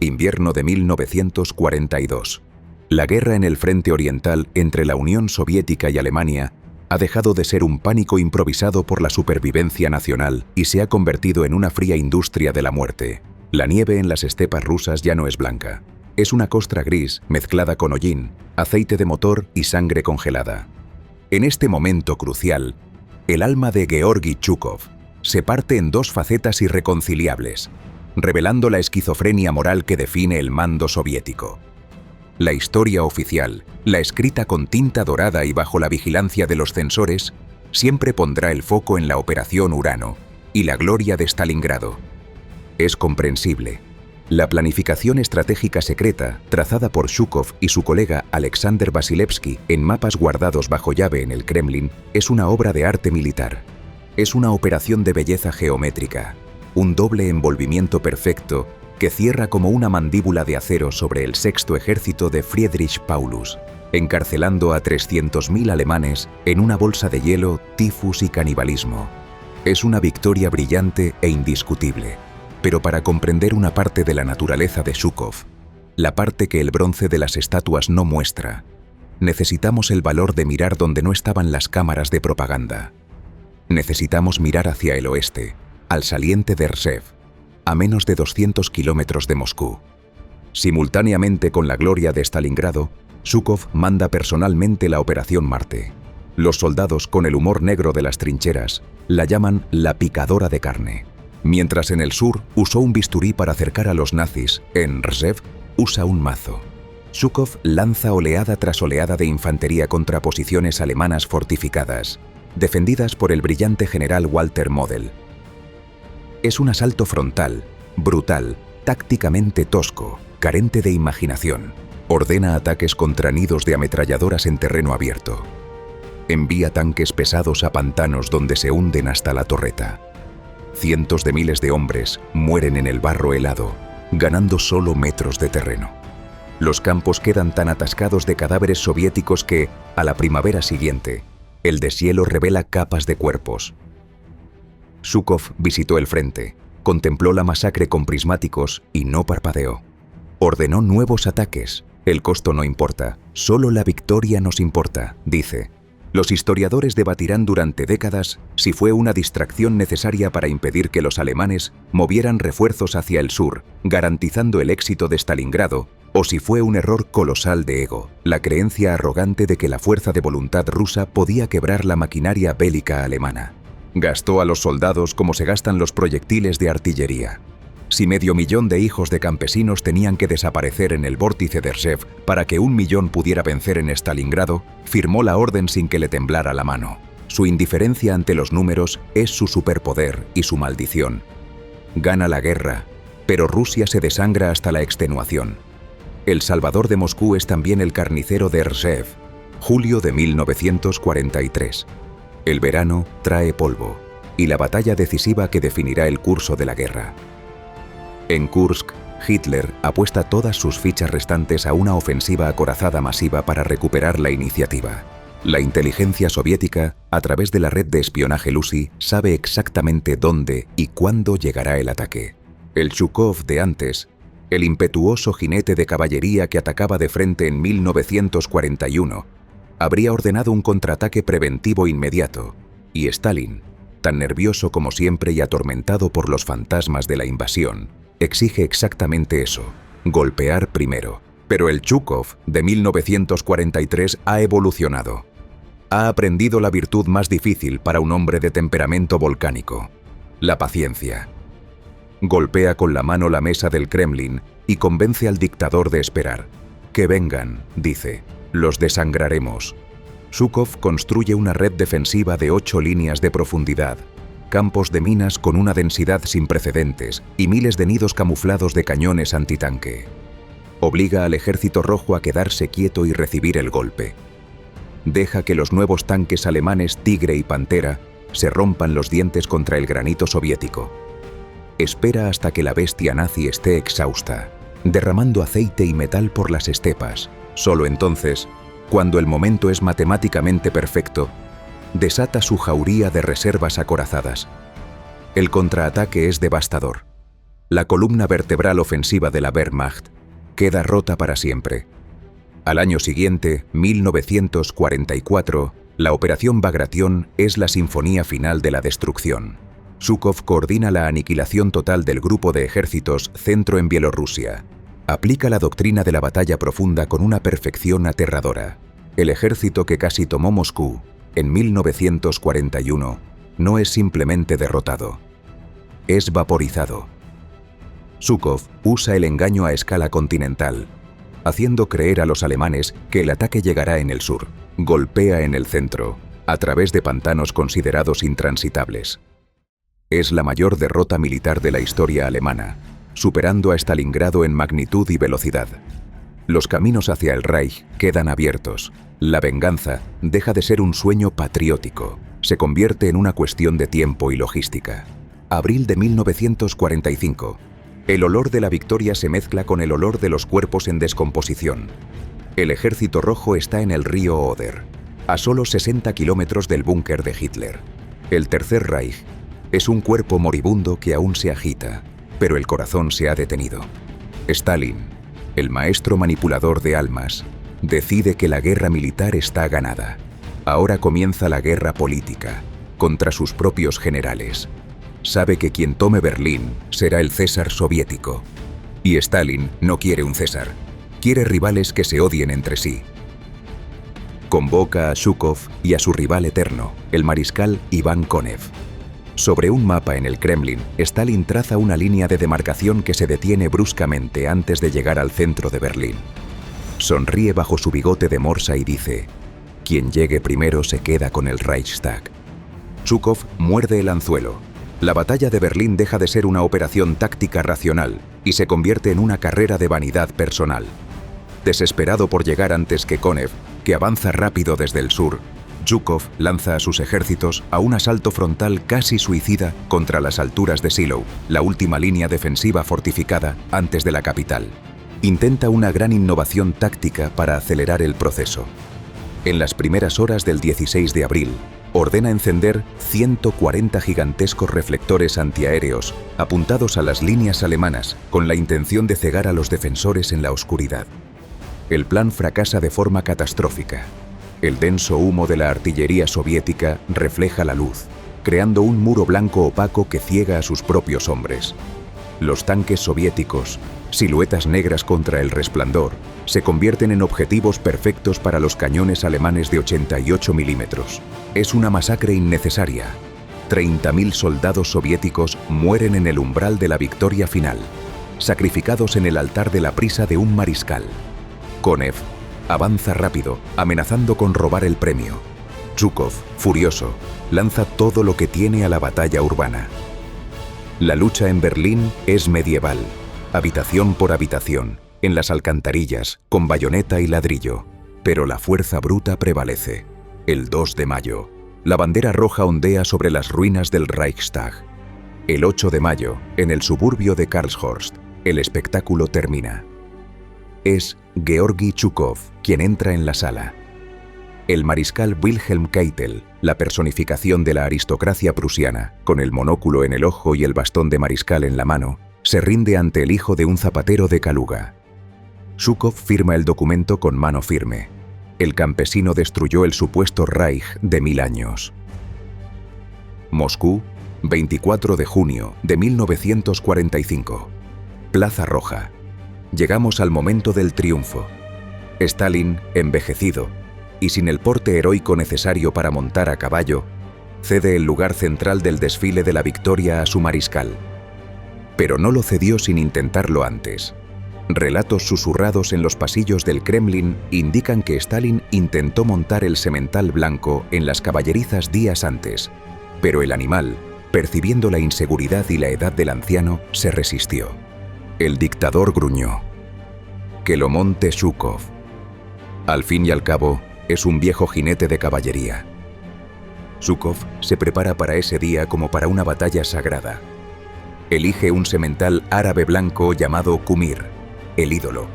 Invierno de 1942. La guerra en el frente oriental entre la Unión Soviética y Alemania ha dejado de ser un pánico improvisado por la supervivencia nacional y se ha convertido en una fría industria de la muerte. La nieve en las estepas rusas ya no es blanca. Es una costra gris mezclada con hollín, aceite de motor y sangre congelada. En este momento crucial, el alma de Georgi Zhukov se parte en dos facetas irreconciliables, revelando la esquizofrenia moral que define el mando soviético. La historia oficial, la escrita con tinta dorada y bajo la vigilancia de los censores, siempre pondrá el foco en la Operación Urano y la gloria de Stalingrado. Es comprensible. La planificación estratégica secreta, trazada por Zhukov y su colega Alexander Vasilevsky en mapas guardados bajo llave en el Kremlin, es una obra de arte militar. Es una operación de belleza geométrica, un doble envolvimiento perfecto que cierra como una mandíbula de acero sobre el sexto ejército de Friedrich Paulus, encarcelando a 300.000 alemanes en una bolsa de hielo, tifus y canibalismo. Es una victoria brillante e indiscutible, pero para comprender una parte de la naturaleza de Zhukov, la parte que el bronce de las estatuas no muestra, necesitamos el valor de mirar donde no estaban las cámaras de propaganda. Necesitamos mirar hacia el oeste, al saliente de Rzev, a menos de 200 kilómetros de Moscú. Simultáneamente con la gloria de Stalingrado, Zhukov manda personalmente la Operación Marte. Los soldados, con el humor negro de las trincheras, la llaman la picadora de carne. Mientras en el sur usó un bisturí para acercar a los nazis, en Rzev usa un mazo. Zhukov lanza oleada tras oleada de infantería contra posiciones alemanas fortificadas, defendidas por el brillante general Walter Model. Es un asalto frontal, brutal, tácticamente tosco, carente de imaginación. Ordena ataques contra nidos de ametralladoras en terreno abierto. Envía tanques pesados a pantanos donde se hunden hasta la torreta. Cientos de miles de hombres mueren en el barro helado, ganando solo metros de terreno. Los campos quedan tan atascados de cadáveres soviéticos que, a la primavera siguiente, el deshielo revela capas de cuerpos. Zhukov visitó el frente, contempló la masacre con prismáticos y no parpadeó. Ordenó nuevos ataques. El costo no importa, solo la victoria nos importa, dice. Los historiadores debatirán durante décadas si fue una distracción necesaria para impedir que los alemanes movieran refuerzos hacia el sur, garantizando el éxito de Stalingrado, o si fue un error colosal de ego, la creencia arrogante de que la fuerza de voluntad rusa podía quebrar la maquinaria bélica alemana. Gastó a los soldados como se gastan los proyectiles de artillería. Si 500.000 de hijos de campesinos tenían que desaparecer en el vórtice de Rzev para que 1 millón pudiera vencer en Stalingrado, firmó la orden sin que le temblara la mano. Su indiferencia ante los números es su superpoder y su maldición. Gana la guerra, pero Rusia se desangra hasta la extenuación. El salvador de Moscú es también el carnicero de Rzev. Julio de 1943. El verano trae polvo y la batalla decisiva que definirá el curso de la guerra. En Kursk, Hitler apuesta todas sus fichas restantes a una ofensiva acorazada masiva para recuperar la iniciativa. La inteligencia soviética, a través de la red de espionaje Lucy, sabe exactamente dónde y cuándo llegará el ataque. El Zhukov de antes, el impetuoso jinete de caballería que atacaba de frente en 1941, habría ordenado un contraataque preventivo inmediato, y Stalin, tan nervioso como siempre y atormentado por los fantasmas de la invasión, exige exactamente eso, golpear primero. Pero el Zhukov de 1943 ha evolucionado. Ha aprendido la virtud más difícil para un hombre de temperamento volcánico: la paciencia. Golpea con la mano la mesa del Kremlin y convence al dictador de esperar. Que vengan, dice, los desangraremos. Zhukov construye una red defensiva de 8 líneas de profundidad, campos de minas con una densidad sin precedentes y miles de nidos camuflados de cañones antitanque. Obliga al ejército rojo a quedarse quieto y recibir el golpe. Deja que los nuevos tanques alemanes Tigre y Pantera se rompan los dientes contra el granito soviético. Espera hasta que la bestia nazi esté exhausta, derramando aceite y metal por las estepas. Solo entonces, cuando el momento es matemáticamente perfecto, desata su jauría de reservas acorazadas. El contraataque es devastador. La columna vertebral ofensiva de la Wehrmacht queda rota para siempre. Al año siguiente, 1944, la Operación Bagration es la sinfonía final de la destrucción. Zhukov coordina la aniquilación total del grupo de ejércitos centro en Bielorrusia. Aplica la doctrina de la batalla profunda con una perfección aterradora. El ejército que casi tomó Moscú en 1941 no es simplemente derrotado, es vaporizado. Zhukov usa el engaño a escala continental, haciendo creer a los alemanes que el ataque llegará en el sur. Golpea en el centro, a través de pantanos considerados intransitables. Es la mayor derrota militar de la historia alemana, superando a Stalingrado en magnitud y velocidad. Los caminos hacia el Reich quedan abiertos. La venganza deja de ser un sueño patriótico, se convierte en una cuestión de tiempo y logística. Abril de 1945. El olor de la victoria se mezcla con el olor de los cuerpos en descomposición. El Ejército Rojo está en el río Oder, a solo 60 kilómetros del búnker de Hitler. El Tercer Reich es un cuerpo moribundo que aún se agita, pero el corazón se ha detenido. Stalin, el maestro manipulador de almas, decide que la guerra militar está ganada. Ahora comienza la guerra política, contra sus propios generales. Sabe que quien tome Berlín será el César soviético. Y Stalin no quiere un César, quiere rivales que se odien entre sí. Convoca a Zhukov y a su rival eterno, el mariscal Iván Konev. Sobre un mapa en el Kremlin, Stalin traza una línea de demarcación que se detiene bruscamente antes de llegar al centro de Berlín. Sonríe bajo su bigote de morsa y dice: quien llegue primero se queda con el Reichstag. Zhukov muerde el anzuelo. La batalla de Berlín deja de ser una operación táctica racional y se convierte en una carrera de vanidad personal. Desesperado por llegar antes que Konev, que avanza rápido desde el sur, Zhukov lanza a sus ejércitos a un asalto frontal casi suicida contra las alturas de Shiloh, la última línea defensiva fortificada antes de la capital. Intenta una gran innovación táctica para acelerar el proceso. En las primeras horas del 16 de abril, ordena encender 140 gigantescos reflectores antiaéreos apuntados a las líneas alemanas con la intención de cegar a los defensores en la oscuridad. El plan fracasa de forma catastrófica. El denso humo de la artillería soviética refleja la luz, creando un muro blanco opaco que ciega a sus propios hombres. Los tanques soviéticos, siluetas negras contra el resplandor, se convierten en objetivos perfectos para los cañones alemanes de 88 milímetros. Es una masacre innecesaria. 30.000 soldados soviéticos mueren en el umbral de la victoria final, sacrificados en el altar de la prisa de un mariscal. Konev avanza rápido, amenazando con robar el premio. Zhukov, furioso, lanza todo lo que tiene a la batalla urbana. La lucha en Berlín es medieval, habitación por habitación, en las alcantarillas, con bayoneta y ladrillo. Pero la fuerza bruta prevalece. El 2 de mayo, la bandera roja ondea sobre las ruinas del Reichstag. El 8 de mayo, en el suburbio de Karlshorst, el espectáculo termina. Es Georgi Zhukov quien entra en la sala. El mariscal Wilhelm Keitel, la personificación de la aristocracia prusiana, con el monóculo en el ojo y el bastón de mariscal en la mano, se rinde ante el hijo de un zapatero de Kaluga. Zhukov firma el documento con mano firme. El campesino destruyó el supuesto Reich de 1000 años. Moscú, 24 de junio de 1945. Plaza Roja. Llegamos al momento del triunfo. Stalin, envejecido y sin el porte heroico necesario para montar a caballo, cede el lugar central del desfile de la victoria a su mariscal. Pero no lo cedió sin intentarlo antes. Relatos susurrados en los pasillos del Kremlin indican que Stalin intentó montar el semental blanco en las caballerizas días antes, pero el animal, percibiendo la inseguridad y la edad del anciano, se resistió. El dictador gruñó: que lo monte Zhukov. Al fin y al cabo, es un viejo jinete de caballería. Zhukov se prepara para ese día como para una batalla sagrada. Elige un semental árabe blanco llamado Kumir, el ídolo.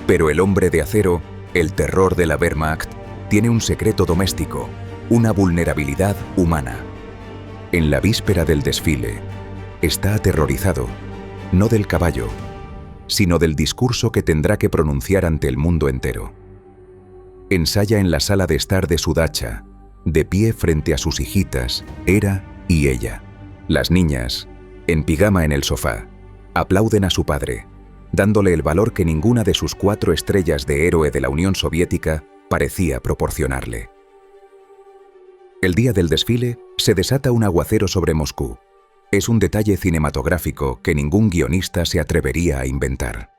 Pero el hombre de acero, el terror de la Wehrmacht, tiene un secreto doméstico, una vulnerabilidad humana. En la víspera del desfile, está aterrorizado no del caballo, sino del discurso que tendrá que pronunciar ante el mundo entero. Ensaya en la sala de estar de su dacha, de pie frente a sus hijitas, Hera y ella. Las niñas, en pijama en el sofá, aplauden a su padre, dándole el valor que ninguna de sus 4 estrellas de héroe de la Unión Soviética parecía proporcionarle. El día del desfile se desata un aguacero sobre Moscú. Es un detalle cinematográfico que ningún guionista se atrevería a inventar.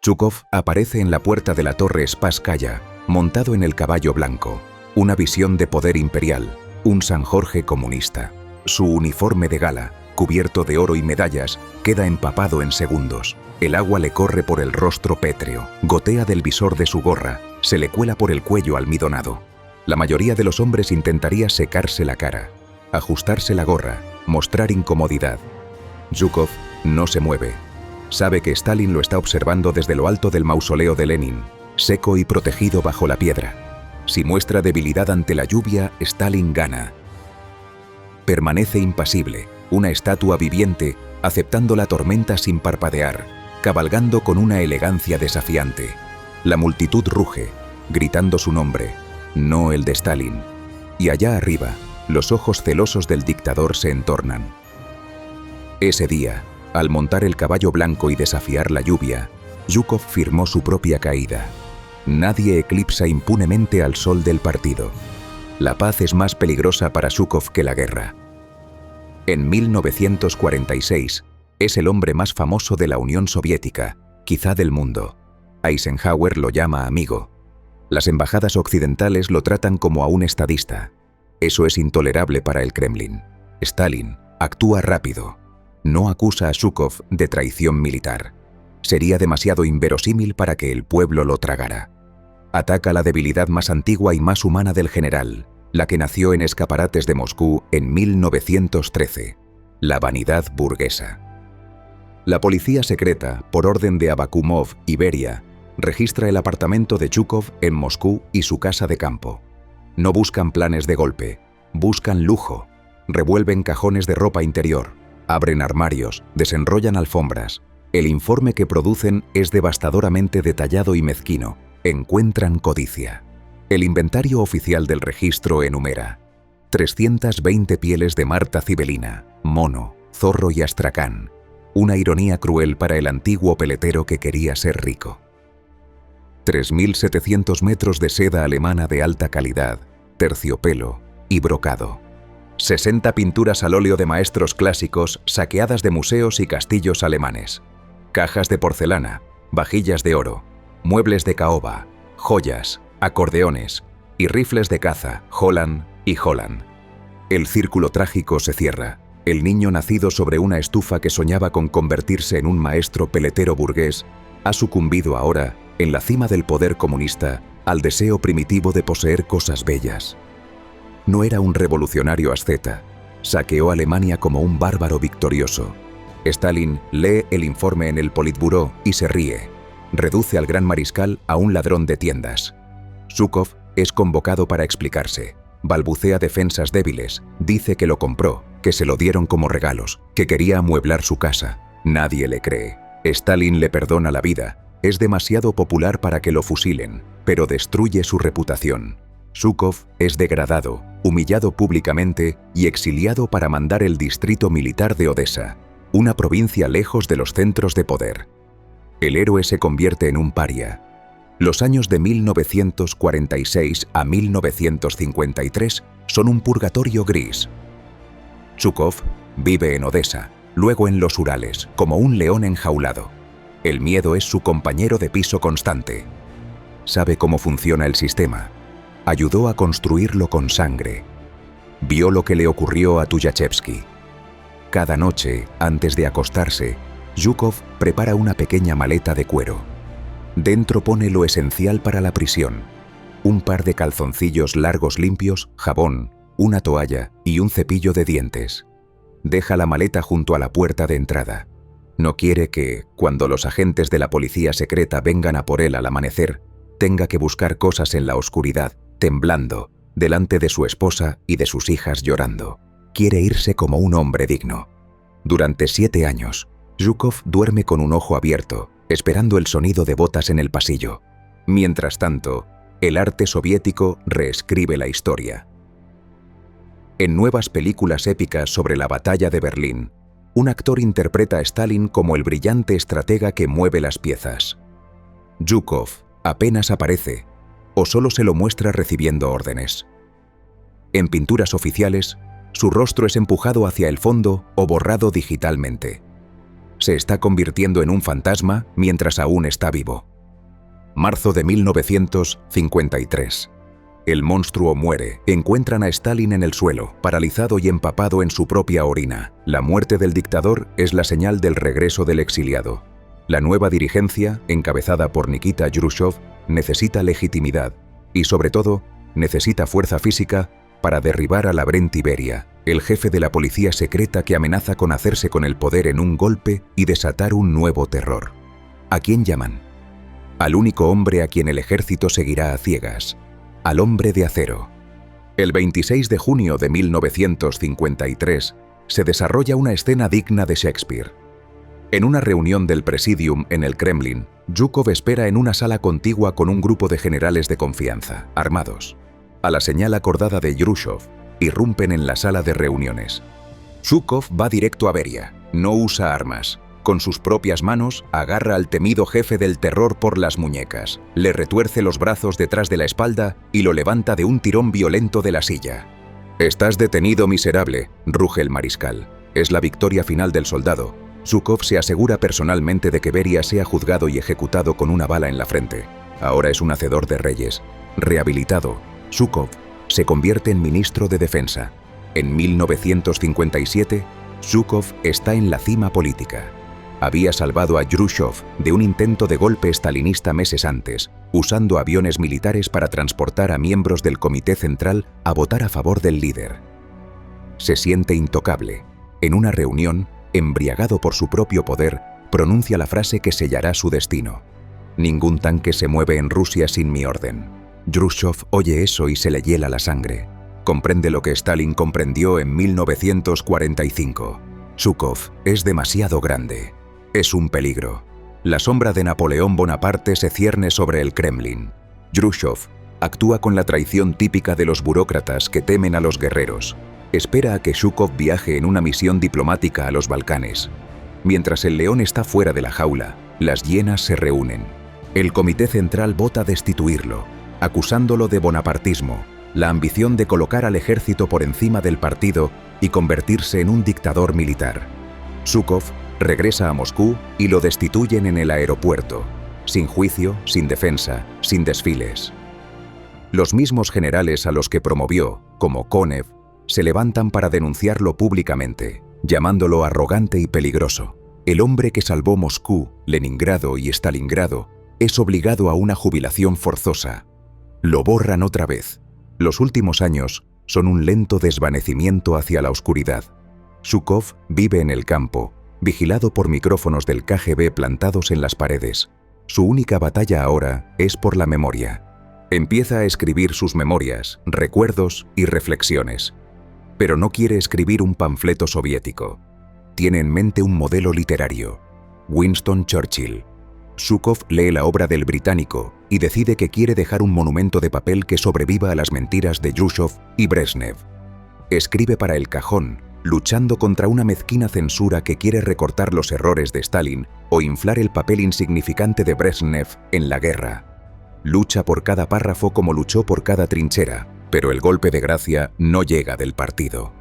Zhukov aparece en la puerta de la torre Spasskaya, montado en el caballo blanco, una visión de poder imperial, un San Jorge comunista. Su uniforme de gala, cubierto de oro y medallas, queda empapado en segundos. El agua le corre por el rostro pétreo, gotea del visor de su gorra, se le cuela por el cuello almidonado. La mayoría de los hombres intentaría secarse la cara, ajustarse la gorra, mostrar incomodidad. Zhukov no se mueve. Sabe que Stalin lo está observando desde lo alto del mausoleo de Lenin, seco y protegido bajo la piedra. Si muestra debilidad ante la lluvia, Stalin gana. Permanece impasible, una estatua viviente, aceptando la tormenta sin parpadear, cabalgando con una elegancia desafiante. La multitud ruge, gritando su nombre, no el de Stalin. Y allá arriba, los ojos celosos del dictador se entornan. Ese día, al montar el caballo blanco y desafiar la lluvia, Zhukov firmó su propia caída. Nadie eclipsa impunemente al sol del partido. La paz es más peligrosa para Zhukov que la guerra. En 1946, es el hombre más famoso de la Unión Soviética, quizá del mundo. Eisenhower lo llama amigo. Las embajadas occidentales lo tratan como a un estadista. Eso es intolerable para el Kremlin. Stalin actúa rápido. No acusa a Zhukov de traición militar. Sería demasiado inverosímil para que el pueblo lo tragara. Ataca la debilidad más antigua y más humana del general, la que nació en escaparates de Moscú en 1913, la vanidad burguesa. La policía secreta, por orden de Abakumov y Beria, registra el apartamento de Zhukov en Moscú y su casa de campo. No buscan planes de golpe, buscan lujo, revuelven cajones de ropa interior, abren armarios, desenrollan alfombras. El informe que producen es devastadoramente detallado y mezquino. Encuentran codicia. El inventario oficial del registro enumera 320 pieles de marta cibelina, mono, zorro y astracán. Una ironía cruel para el antiguo peletero que quería ser rico. 3.700 metros de seda alemana de alta calidad, terciopelo y brocado. 60 pinturas al óleo de maestros clásicos saqueadas de museos y castillos alemanes. Cajas de porcelana, vajillas de oro, muebles de caoba, joyas, acordeones y rifles de caza, Holland y Holland. El círculo trágico se cierra. El niño nacido sobre una estufa que soñaba con convertirse en un maestro peletero burgués ha sucumbido ahora, en la cima del poder comunista, al deseo primitivo de poseer cosas bellas. No era un revolucionario asceta. Saqueó Alemania como un bárbaro victorioso. Stalin lee el informe en el Politburó y se ríe. Reduce al gran mariscal a un ladrón de tiendas. Zhukov es convocado para explicarse. Balbucea defensas débiles, dice que lo compró, que se lo dieron como regalos, que quería amueblar su casa. Nadie le cree. Stalin le perdona la vida. Es demasiado popular para que lo fusilen, pero destruye su reputación. Zhukov es degradado, humillado públicamente y exiliado para mandar el distrito militar de Odessa, una provincia lejos de los centros de poder. El héroe se convierte en un paria. Los años de 1946 a 1953 son un purgatorio gris. Zhukov vive en Odessa, luego en los Urales, como un león enjaulado. El miedo es su compañero de piso constante. Sabe cómo funciona el sistema. Ayudó a construirlo con sangre. Vio lo que le ocurrió a Tukhachevsky. Cada noche, antes de acostarse, Zhukov prepara una pequeña maleta de cuero. Dentro pone lo esencial para la prisión: un par de calzoncillos largos limpios, jabón, una toalla y un cepillo de dientes. Deja la maleta junto a la puerta de entrada. No quiere que, cuando los agentes de la policía secreta vengan a por él al amanecer, tenga que buscar cosas en la oscuridad, temblando, delante de su esposa y de sus hijas llorando. Quiere irse como un hombre digno. Durante 7 años, Zhukov duerme con un ojo abierto, esperando el sonido de botas en el pasillo. Mientras tanto, el arte soviético reescribe la historia. En nuevas películas épicas sobre la batalla de Berlín, un actor interpreta a Stalin como el brillante estratega que mueve las piezas. Zhukov apenas aparece, o solo se lo muestra recibiendo órdenes. En pinturas oficiales, su rostro es empujado hacia el fondo o borrado digitalmente. Se está convirtiendo en un fantasma mientras aún está vivo. Marzo de 1953. El monstruo muere. Encuentran a Stalin en el suelo, paralizado y empapado en su propia orina. La muerte del dictador es la señal del regreso del exiliado. La nueva dirigencia, encabezada por Nikita Khrushchev, necesita legitimidad y, sobre todo, necesita fuerza física para derribar a Lavrent Beria, el jefe de la policía secreta que amenaza con hacerse con el poder en un golpe y desatar un nuevo terror. ¿A quién llaman? Al único hombre a quien el ejército seguirá a ciegas, al hombre de acero. El 26 de junio de 1953 se desarrolla una escena digna de Shakespeare. En una reunión del Presidium en el Kremlin, Zhukov espera en una sala contigua con un grupo de generales de confianza, armados. A la señal acordada de Khrushchev, irrumpen en la sala de reuniones. Zhukov va directo a Beria, no usa armas. Con sus propias manos, agarra al temido jefe del terror por las muñecas, le retuerce los brazos detrás de la espalda y lo levanta de un tirón violento de la silla. «Estás detenido, miserable», ruge el mariscal. Es la victoria final del soldado. Zhukov se asegura personalmente de que Beria sea juzgado y ejecutado con una bala en la frente. Ahora es un hacedor de reyes. Rehabilitado, Zhukov se convierte en ministro de Defensa. En 1957, Zhukov está en la cima política. Había salvado a Khrushchev de un intento de golpe stalinista meses antes, usando aviones militares para transportar a miembros del Comité Central a votar a favor del líder. Se siente intocable. En una reunión, embriagado por su propio poder, pronuncia la frase que sellará su destino. «Ningún tanque se mueve en Rusia sin mi orden». Khrushchev oye eso y se le hiela la sangre. Comprende lo que Stalin comprendió en 1945. Zhukov es demasiado grande. Es un peligro. La sombra de Napoleón Bonaparte se cierne sobre el Kremlin. Khrushchev actúa con la traición típica de los burócratas que temen a los guerreros. Espera a que Zhukov viaje en una misión diplomática a los Balcanes. Mientras el león está fuera de la jaula, las hienas se reúnen. El Comité Central vota destituirlo, acusándolo de bonapartismo, la ambición de colocar al ejército por encima del partido y convertirse en un dictador militar. Zhukov regresa a Moscú y lo destituyen en el aeropuerto, sin juicio, sin defensa, sin desfiles. Los mismos generales a los que promovió, como Konev, se levantan para denunciarlo públicamente, llamándolo arrogante y peligroso. El hombre que salvó Moscú, Leningrado y Stalingrado es obligado a una jubilación forzosa. Lo borran otra vez. Los últimos años son un lento desvanecimiento hacia la oscuridad. Zhukov vive en el campo, vigilado por micrófonos del KGB plantados en las paredes. Su única batalla ahora es por la memoria. Empieza a escribir sus memorias, recuerdos y reflexiones. Pero no quiere escribir un panfleto soviético. Tiene en mente un modelo literario: Winston Churchill. Zhukov lee la obra del británico y decide que quiere dejar un monumento de papel que sobreviva a las mentiras de Khrushchev y Brezhnev. Escribe para el cajón, luchando contra una mezquina censura que quiere recortar los errores de Stalin o inflar el papel insignificante de Brezhnev en la guerra. Lucha por cada párrafo como luchó por cada trinchera, pero el golpe de gracia no llega del partido,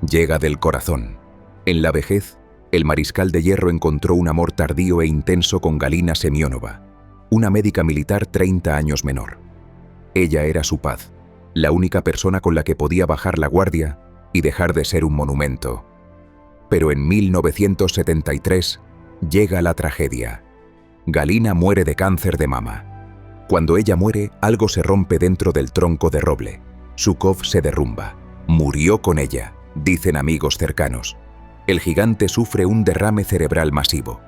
llega del corazón. En la vejez, el mariscal de hierro encontró un amor tardío e intenso con Galina Semyonova, una médica militar 30 años menor. Ella era su paz, la única persona con la que podía bajar la guardia y dejar de ser un monumento. Pero en 1973 llega la tragedia. Galina muere de cáncer de mama. Cuando ella muere, algo se rompe dentro del tronco de roble. Zhukov se derrumba. Murió con ella, dicen amigos cercanos. El gigante sufre un derrame cerebral masivo.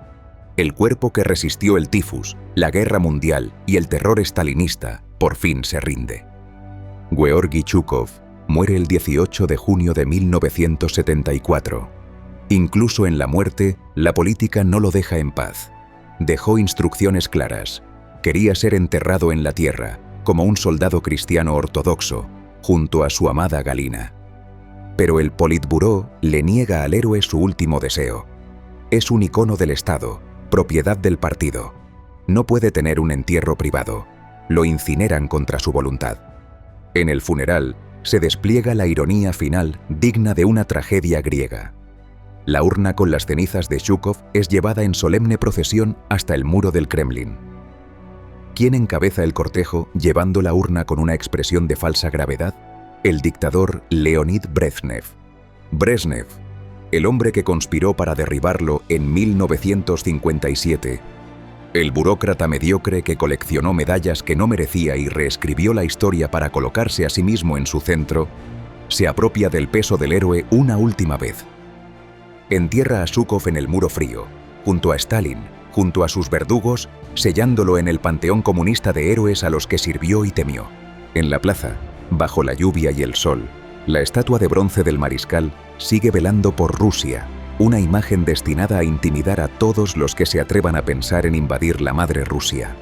El cuerpo que resistió el tifus, la guerra mundial y el terror stalinista por fin se rinde. Georgi Zhukov muere el 18 de junio de 1974. Incluso en la muerte, la política no lo deja en paz. Dejó instrucciones claras. Quería ser enterrado en la tierra, como un soldado cristiano ortodoxo, junto a su amada Galina. Pero el Politburó le niega al héroe su último deseo. Es un icono del Estado, propiedad del partido. No puede tener un entierro privado. Lo incineran contra su voluntad. En el funeral, se despliega la ironía final digna de una tragedia griega. La urna con las cenizas de Zhúkov es llevada en solemne procesión hasta el muro del Kremlin. ¿Quién encabeza el cortejo llevando la urna con una expresión de falsa gravedad? El dictador Leonid Brezhnev. Brezhnev, el hombre que conspiró para derribarlo en 1957. El burócrata mediocre que coleccionó medallas que no merecía y reescribió la historia para colocarse a sí mismo en su centro, se apropia del peso del héroe una última vez. Entierra a Zhúkov en el muro frío, junto a Stalin, junto a sus verdugos, sellándolo en el panteón comunista de héroes a los que sirvió y temió. En la plaza, bajo la lluvia y el sol, la estatua de bronce del mariscal sigue velando por Rusia, una imagen destinada a intimidar a todos los que se atrevan a pensar en invadir la madre Rusia.